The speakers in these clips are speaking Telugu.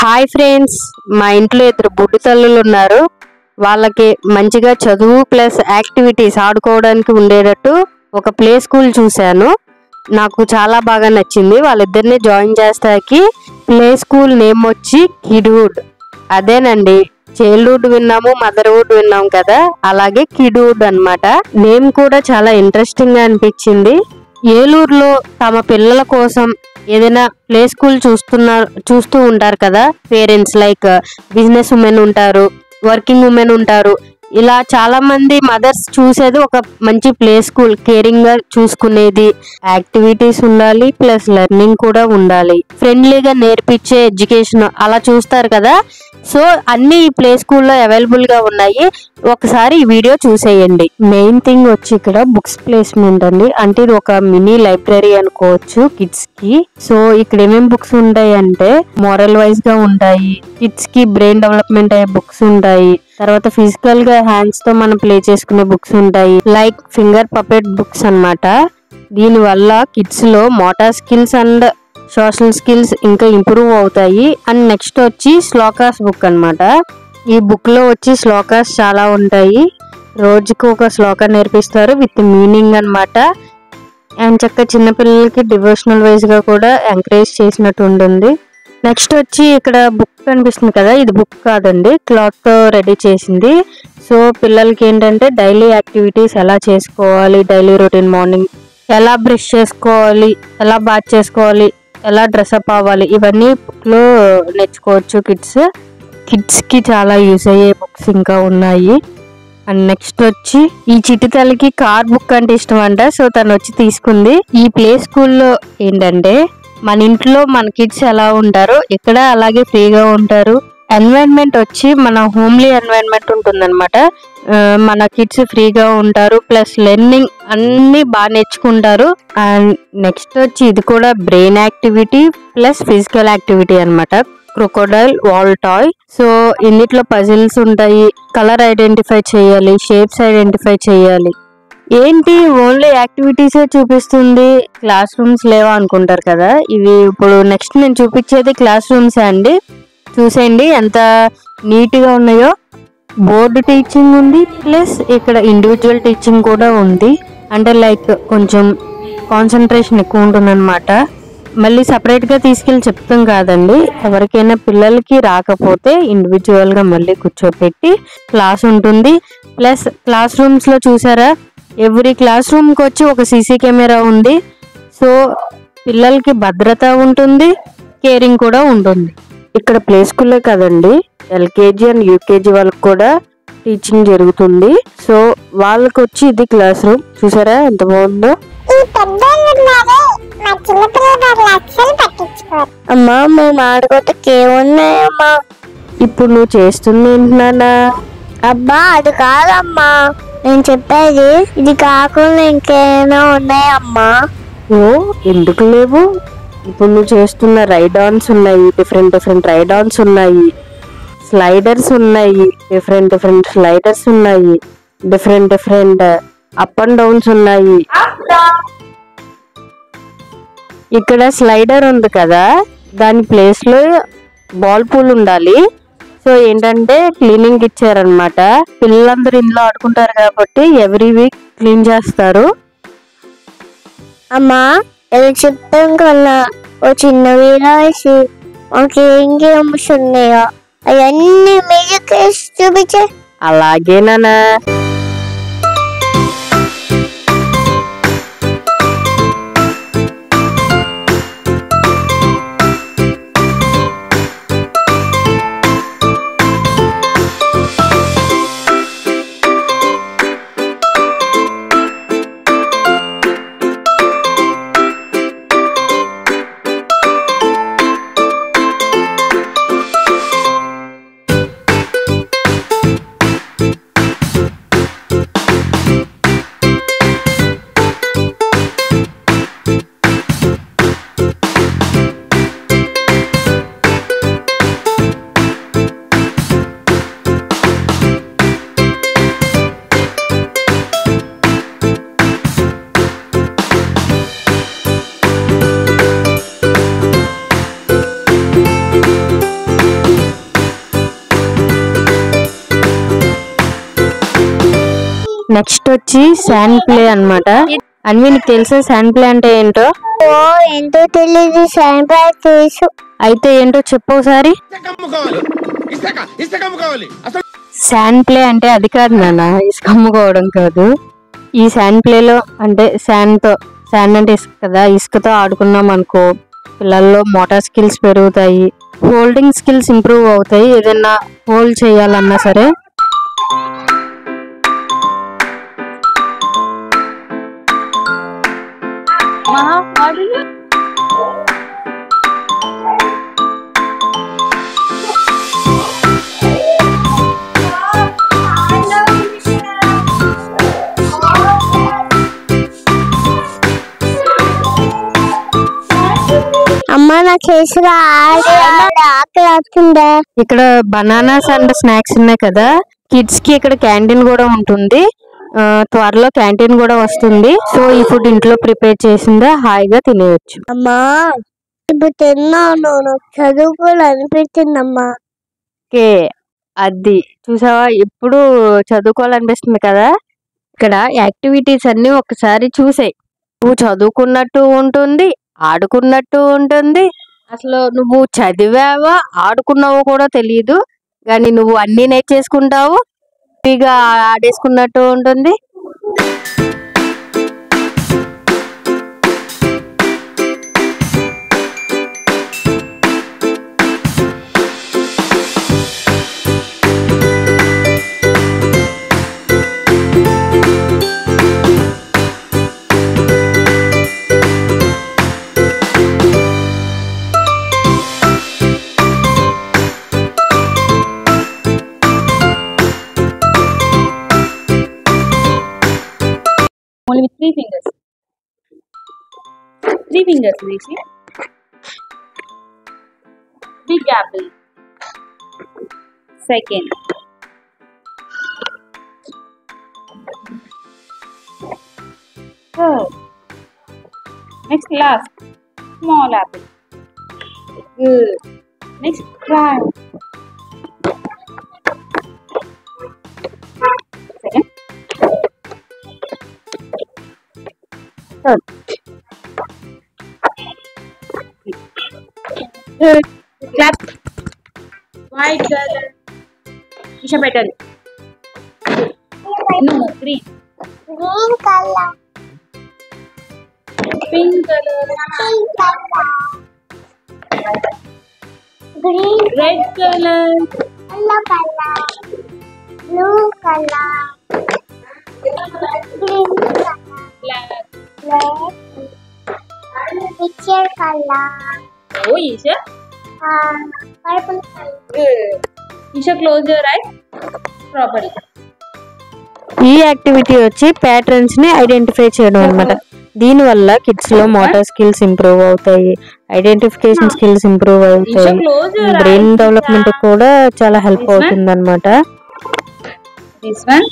హాయ్ ఫ్రెండ్స్, మా ఇంట్లో ఇద్దరు బుడ్డి తల్లులు ఉన్నారు. వాళ్ళకి మంచిగా చదువు ప్లస్ యాక్టివిటీస్ ఆడుకోవడానికి ఉండేటట్టు ఒక ప్లే స్కూల్ చూశాను. నాకు చాలా బాగా నచ్చింది. వాళ్ళిద్దరిని జాయిన్ చేస్తాకి ప్లే స్కూల్ నేమ్ వచ్చి కిడ్వుడ్. అదేనండి, చైల్డ్హుడ్ విన్నాము, మదర్హుడ్ విన్నాము కదా, అలాగే కిడ్వుడ్ అన్నమాట. నేమ్ కూడా చాలా ఇంట్రెస్టింగ్ గా అనిపించింది. ఏలూరులో తమ పిల్లల కోసం ఏదైనా ప్లే స్కూల్ చూస్తూ ఉంటారు కదా పేరెంట్స్. లైక్ బిజినెస్ ఉమెన్ ఉంటారు, వర్కింగ్ ఉమెన్ ఉంటారు. ఇలా చాలా మంది మదర్స్ చూసేది ఒక మంచి ప్లే స్కూల్, కేరింగ్ గా చూసుకునేది, యాక్టివిటీస్ ఉండాలి ప్లస్ లెర్నింగ్ కూడా ఉండాలి, ఫ్రెండ్లీగా నేర్పించే ఎడ్యుకేషన్ అలా చూస్తారు కదా. సో అన్ని ఈ ప్లే స్కూల్లో అవైలబుల్ గా ఉన్నాయి. ఒకసారి ఈ వీడియో చూసేయండి. మెయిన్ థింగ్ వచ్చి ఇక్కడ బుక్స్ ప్లేస్మెంట్ అండి. అంటే ఇది ఒక మినీ లైబ్రరీ అనుకోవచ్చు కిడ్స్ కి. సో ఇక్కడ ఏమేమి బుక్స్ ఉంటాయి అంటే మోరల్ వైజ్ గా ఉంటాయి, కిడ్స్ కి బ్రెయిన్ డెవలప్మెంట్ అయ్యే బుక్స్ ఉంటాయి, తర్వాత ఫిజికల్ గా హ్యాండ్స్ తో మనం ప్లే చేసుకునే బుక్స్ ఉంటాయి, లైక్ ఫింగర్ పపెట్ బుక్స్ అన్నమాట. దీని వల్ల కిడ్స్ లో motor skills and social skills ఇంకా ఇంప్రూవ్ అవుతాయి. అండ్ నెక్స్ట్ వచ్చి శ్లోకాస్ బుక్ అన్నమాట. ఈ బుక్ లో వచ్చి శ్లోకాస్ చాలా ఉంటాయి. రోజుకు ఒక శ్లోక నేర్పిస్తారు విత్ మీనింగ్ అన్నమాట. అండ్ చక్కగా చిన్నపిల్లలకి డివోషనల్ వైజ్ గా కూడా ఎంకరేజ్ చేసినట్టు ఉంటుంది. నెక్స్ట్ వచ్చి ఇక్కడ బుక్ కనిపిస్తుంది కదా, ఇది బుక్ కాదండి, క్లాత్ తో రెడీ చేసింది. సో పిల్లలకి ఏంటంటే డైలీ యాక్టివిటీస్ ఎలా చేసుకోవాలి, డైలీ రొటీన్, మార్నింగ్ ఎలా బ్రష్ చేసుకోవాలి, ఎలా బాత్ చేసుకోవాలి, ఎలా డ్రెస్అప్ అవ్వాలి, ఇవన్నీ బుక్ లో నేర్చుకోవచ్చు కిడ్స్ కి చాలా యూజ్ అయ్యే బుక్స్ ఇంకా ఉన్నాయి. అండ్ నెక్స్ట్ వచ్చి ఈ చిట్టి తల్లికి కార్ బుక్ అంటే ఇష్టం అంట. సో తను వచ్చి తీసుకుంది. ఈ ప్లే స్కూల్లో ఏంటంటే మన ఇంట్లో మన కిడ్స్ ఎలా ఉంటారో ఇక్కడ అలాగే ఫ్రీగా ఉంటారు. ఎన్వైరన్మెంట్ వచ్చి మన హోమ్లీ ఎన్వైరన్మెంట్ ఉంటుందన్నమాట. మన కిడ్స్ ఫ్రీగా ఉంటారు ప్లస్ లెర్నింగ్ అన్ని బాగా నేర్చుకుంటారు. అండ్ నెక్స్ట్ వచ్చి ఇది కూడా brain activity plus physical activity అన్నమాట. Crocodile wall toy. సో ఇన్నిట్లో పజిల్స్ ఉంటాయి, కలర్ ఐడెంటిఫై చేయాలి, షేప్స్ ఐడెంటిఫై చేయాలి. ఏంటి ఓన్లీ యాక్టివిటీసే చూపిస్తుంది, క్లాస్ రూమ్స్ లేవా అనుకుంటారు కదా. ఇవి ఇప్పుడు నెక్స్ట్ నేను చూపించేది క్లాస్ రూమ్స్ అండి. చూసేయండి ఎంత నీట్ గా ఉన్నాయో. బోర్డు టీచింగ్ ఉంది ప్లస్ ఇక్కడ ఇండివిజువల్ టీచింగ్ కూడా ఉంది. అంటే లైక్ కొంచెం కాన్సన్ట్రేషన్ ఎక్కువ ఉంటుంది అనమాట. మళ్ళీ సపరేట్ గా తీసుకెళ్లి చెప్తాం కాదండి, ఎవరికైనా పిల్లలకి రాకపోతే ఇండివిజువల్ గా మళ్ళీ కూర్చోపెట్టి క్లాస్ ఉంటుంది. ప్లస్ క్లాస్ రూమ్స్ లో చూసారా, ఎవ్రీ క్లాస్ రూమ్ కి వచ్చి ఒక సీసీ కెమెరా ఉంది. సో పిల్లలకి భద్రత ఉంటుంది, కేరింగ్ కూడా ఉంటుంది. ఇక్కడ ప్లే స్కూల్లో కదండి, ఎల్కేజీ అండ్ యూకేజీ వాళ్ళకి కూడా టీచింగ్ జరుగుతుంది. సో వాళ్ళకి వచ్చి ఇది క్లాస్ రూమ్. చూసారా ఎంత బాగుందో. అమ్మా మేము ఆడుకోవటానికి ఏమున్నాయమ్మా? ఇప్పుడు నువ్వు చేస్తుంది ఏంటన్నా? అబ్బా అది కాదమ్మా నేను చెప్పేది, ఇది కాకుండా ఇంకేమైనా ఉన్నాయమ్మా? ఓ ఎందుకు లేవు? ఇప్పుడు నువ్వు చేస్తున్న రైడ్ ఆన్స్ ఉన్నాయి, డిఫరెంట్ రైడ్ ఆన్స్ ఉన్నాయి, స్లైడర్స్ ఉన్నాయి, డిఫరెంట్ స్లైడర్స్ ఉన్నాయి, డిఫరెంట్ అప్ అండ్ డౌన్స్ ఉన్నాయి. ఇక్కడ స్లైడర్ ఉంది కదా, దాని ప్లేస్ లో బాల్ పూల్ ఉండాలి. సో ఏంటంటే క్లీనింగ్ ఇచ్చారనమాట. పిల్లలందరూ ఇంట్లో ఆడుకుంటారు కాబట్టి ఎవ్రీ వీక్ క్లీన్ చేస్తారు. అమ్మా ఇది చెప్తాం కన్నా ఓ చిన్న వేసి మాకు ఏం గేమ్స్ ఉన్నాయో అవన్నీ మ్యూజిక్ చూపించే. అలాగేనా? నెక్స్ట్ వచ్చి శాండ్ ప్లే అన్నమాట. అన్వి నీకు తెలుసా శాండ్ ప్లే అంటే ఏంటో? ఓ ఎంతో తెలియదు, శాండ్ ప్లే తెలుసు. అయితే ఏంటో చెప్పు ఒకసారి. శాండ్ ప్లే అంటే అది కాదు నాన్న, ఇసుక అమ్ముకోవడం కాదు. ఈ శాండ్ ప్లేలో అంటే శాండ్ అంటే ఇసుక కదా, ఇసుకతో ఆడుకున్నాం అనుకో పిల్లల్లో మోటార్ స్కిల్స్ పెరుగుతాయి, హోల్డింగ్ స్కిల్స్ ఇంప్రూవ్ అవుతాయి. ఏదైనా హోల్డ్ చేయాలన్నా సరే. అమ్మ నా కేసులో ఆకలి వస్తుందా? ఇక్కడ బనానాస్ అండ్ స్నాక్స్ ఉన్నాయి కదా, కిడ్స్ కి ఇక్కడ క్యాంటీన్ కూడా ఉంటుంది. త్వరలో క్యాంటీన్ కూడా వస్తుంది. సో ఈ ఫుడ్ ఇంట్లో ప్రిపేర్ చేసిందే హాయిగా తినేయచ్చు. అమ్మా ఇప్పుడు తిన్నాను, నాకు చదువుకోవాలనిపించిందమ్మా. ఓకే, అది చూసావా, ఇప్పుడు చదువుకోవాలనిపిస్తుంది కదా. ఇక్కడ యాక్టివిటీస్ అన్ని ఒకసారి చూసాయి, నువ్వు చదువుకున్నట్టు ఉంటుంది, ఆడుకున్నట్టు ఉంటుంది. అసలు నువ్వు చదివావా ఆడుకున్నావో కూడా తెలియదు, కానీ నువ్వు అన్ని నేర్చేసుకుంటావు, ఫ్రీగా ఆడేసుకున్నట్టు ఉంటుంది. Only with 3 fingers. 3 fingers, Rishi. Big apple. Second. Third. Next, last. Small apple. Good. Next, try. Second. Third. Good. Clap. White color. Isha better. No, green. Green color. Pink color. Pink color. Green. Red color. Yellow color. Blue color. Green color. Black. Black. Picture color. Oh, Isha. Purple color. Good. Isha, close your eyes properly. ఈ యాక్టివిటీ వచ్చి ప్యాటర్న్స్ ని ఐడెంటిఫై చేయడం అన్నమాట. దీని వల్ల కిడ్స్ లో మోటార్ స్కిల్స్ ఇంప్రూవ్ అవుతాయి, ఐడెంటిఫికేషన్ స్కిల్స్ ఇంప్రూవ్ అవుతాయి, బ్రెయిన్ డెవలప్మెంట్ కూడా చాలా హెల్ప్ అవుతుంది అన్నమాట. This one.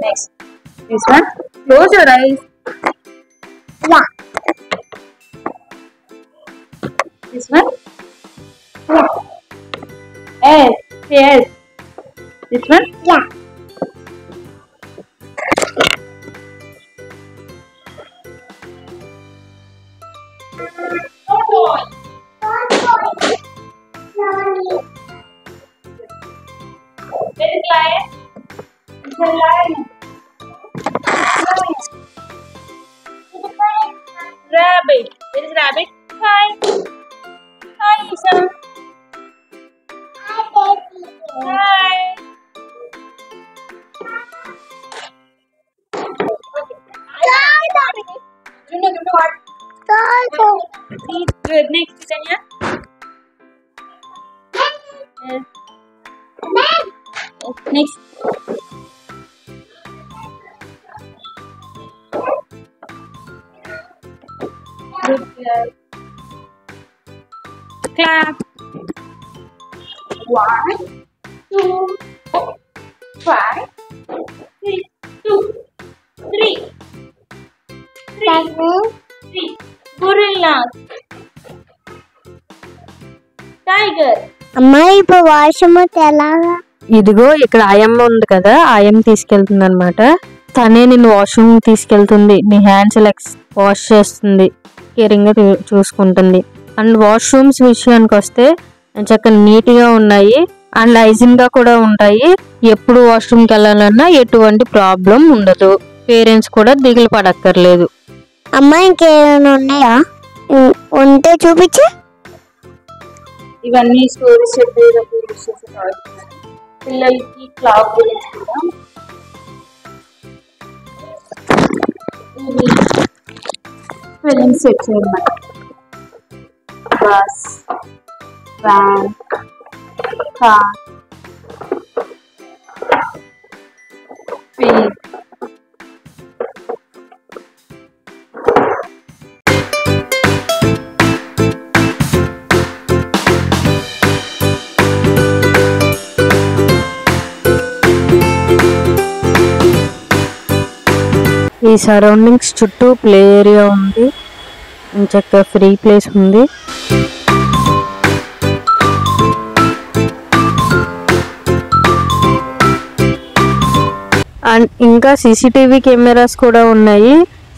Next. This one. Close your eyes. Yeah. This one. Yes. Yes. This one. Yeah. There is lion. It's a lion. Rabbit. There is rabbit. Hi. Hi, Isha. Hi. Good. Next, Tanya. Yes. Next. Good girl. Clap. 1, 2, 5, 6, 2, 3. 3. Gorilla. Tiger. అమ్మా ఇప్పుడు వర్షం వస్తే ఎలాగా? ఇదిగో ఇక్కడ ఆయమ్మ ఉంది కదా, ఆయమ్మ తీసుకెళ్తుంది అనమాట. తనే నిన్ను వాష్రూమ్ తీసుకెళ్తుంది, నీ హ్యాండ్స్ లెగ్స్ వాష్ చేస్తుంది, కేరింగ్ గా చూసుకుంటుంది. అండ్ వాష్రూమ్స్ విషయానికి వస్తే చక్కగా నీట్ గా ఉన్నాయి అండ్ హైజీన్ గా కూడా ఉంటాయి. ఎప్పుడు వాష్రూమ్కి వెళ్ళాలన్నా ఎటువంటి ప్రాబ్లం ఉండదు. పేరెంట్స్ కూడా దిగులు పడక్కర్లేదు. అమ్మా ఇంకేమైనా ఉన్నాయా? ఉంటే చూపించే. ఇవన్నీ స్టోరీస్ చెప్పేటప్పుడు యూస్ చేసే టాయ్స్. పిల్లలకి క్లాక్ గురించి కూడా. ఇవి స్పెల్లింగ్ సెట్స్ అన్నమాట. Bus, van, car, Pig. ఈ సరౌండింగ్స్ చుట్టూ ప్లే ఏరియా ఉంది, చక్కగా ఫ్రీ ప్లేస్ ఉంది. అండ్ ఇంకా సీసీటీవీ కెమెరాస్ కూడా ఉన్నాయి,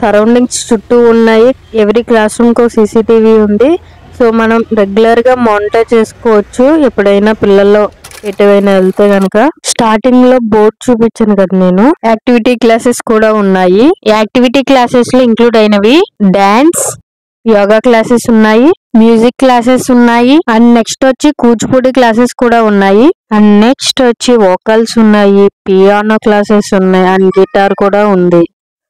సరౌండింగ్స్ చుట్టూ ఉన్నాయి. ఎవ్రీ క్లాస్ రూమ్ కో సీసీటీవీ ఉంది. సో మనం రెగ్యులర్ గా మానిటర్ చేసుకోవచ్చు ఎప్పుడైనా పిల్లల్లో ఎటువైనా వెళ్తే గనక. స్టార్టింగ్ లో బోర్డ్ చూపించాను కదా నేను, యాక్టివిటీ క్లాసెస్ కూడా ఉన్నాయి. యాక్టివిటీ క్లాసెస్ లో ఇంక్లూడ్ అయినవి డాన్స్, యోగా క్లాసెస్ ఉన్నాయి, మ్యూజిక్ క్లాసెస్ ఉన్నాయి, అండ్ నెక్స్ట్ వచ్చి కూచిపూడి క్లాసెస్ కూడా ఉన్నాయి, అండ్ నెక్స్ట్ వచ్చి వోకల్స్ ఉన్నాయి, పియానో క్లాసెస్ ఉన్నాయి, అండ్ గిటార్ కూడా ఉంది.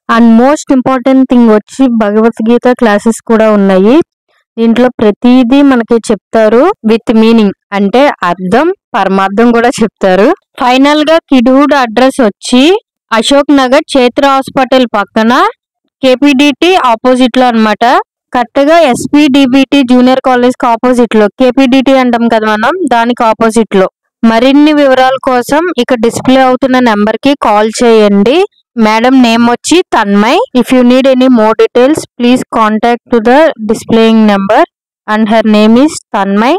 అండ్ మోస్ట్ ఇంపార్టెంట్ థింగ్ వచ్చి భగవద్గీత క్లాసెస్ కూడా ఉన్నాయి. దీంట్లో ప్రతిదీ మనకి చెప్తారు విత్ మీనింగ్, అంటే అర్థం పరమార్థం కూడా చెప్తారు. ఫైనల్ గా కిడ్హుడ్ అడ్రస్ వచ్చి అశోక్ నగర్ చైత్ర హాస్పిటల్ పక్కన కేపీడిటి ఆపోజిట్ లో అన్నమాట. కరెక్ట్ గా ఎస్పీడిబిటి జూనియర్ కాలేజ్ కి ఆపోజిట్ లో, కేపీడిటి అంటాం కదా మనం, దానికి ఆపోజిట్ లో. మరిన్ని వివరాల కోసం ఇక్కడ డిస్ప్లే అవుతున్న నెంబర్ కి కాల్ చేయండి. మేడం నేమ్ వచ్చి Tanmay. If you need any more details please contact to the displaying number and her name is Tanmay.